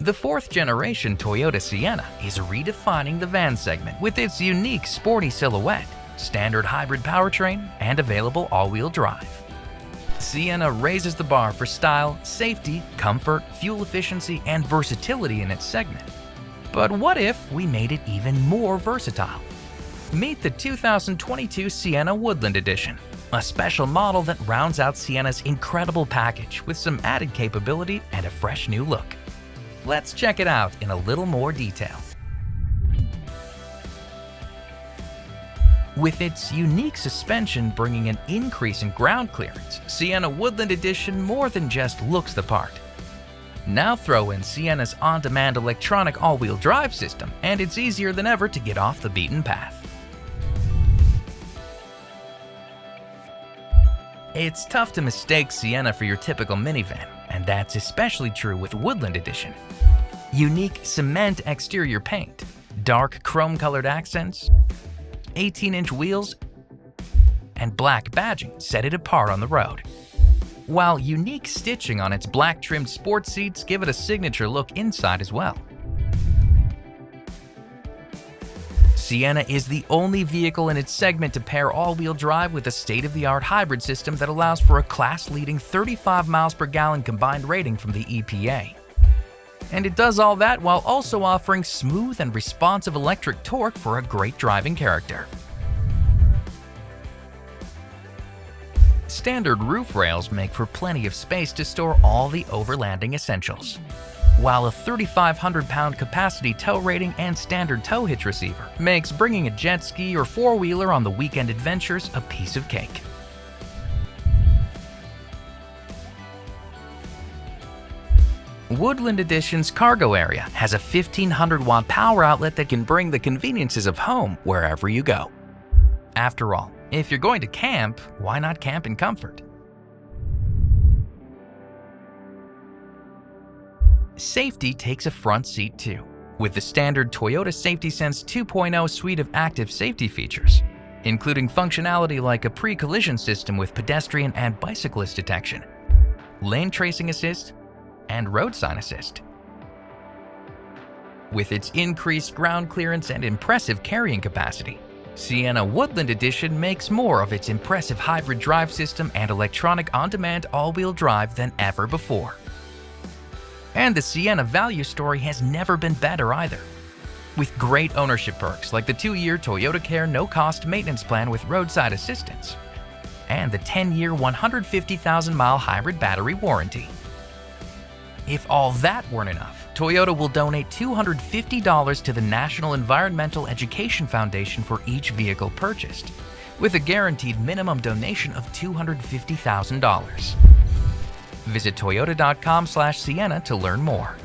The fourth-generation Toyota Sienna is redefining the van segment with its unique sporty silhouette, standard hybrid powertrain, and available all-wheel drive. Sienna raises the bar for style, safety, comfort, fuel efficiency, and versatility in its segment. But what if we made it even more versatile? Meet the 2022 Sienna Woodland Edition, a special model that rounds out Sienna's incredible package with some added capability and a fresh new look. Let's check it out in a little more detail. With its unique suspension bringing an increase in ground clearance, Sienna Woodland Edition more than just looks the part. Now throw in Sienna's on-demand electronic all-wheel drive system, and it's easier than ever to get off the beaten path. It's tough to mistake Sienna for your typical minivan, and that's especially true with Woodland Edition. Unique cement exterior paint, dark chrome-colored accents, 18-inch wheels, and black badging set it apart on the road. While unique stitching on its black-trimmed sports seats give it a signature look inside as well. Sienna is the only vehicle in its segment to pair all-wheel drive with a state-of-the-art hybrid system that allows for a class-leading 35 miles per gallon combined rating from the EPA. And it does all that while also offering smooth and responsive electric torque for a great driving character. Standard roof rails make for plenty of space to store all the overlanding essentials, while a 3,500-pound capacity tow rating and standard tow hitch receiver makes bringing a jet ski or four-wheeler on the weekend adventures a piece of cake. Woodland Edition's cargo area has a 1,500-watt power outlet that can bring the conveniences of home wherever you go. After all, if you're going to camp, why not camp in comfort? Safety takes a front seat too, with the standard Toyota Safety Sense 2.0 suite of active safety features, including functionality like a pre-collision system with pedestrian and bicyclist detection, lane tracing assist, and road sign assist. With its increased ground clearance and impressive carrying capacity, Sienna Woodland Edition makes more of its impressive hybrid drive system and electronic on-demand all-wheel drive than ever before. And the Sienna value story has never been better either. With great ownership perks like the 2-year Toyota Care no-cost maintenance plan with roadside assistance, and the 10-year 150,000-mile hybrid battery warranty. If all that weren't enough, Toyota will donate $250 to the National Environmental Education Foundation for each vehicle purchased, with a guaranteed minimum donation of $250,000. Visit toyota.com/Sienna to learn more.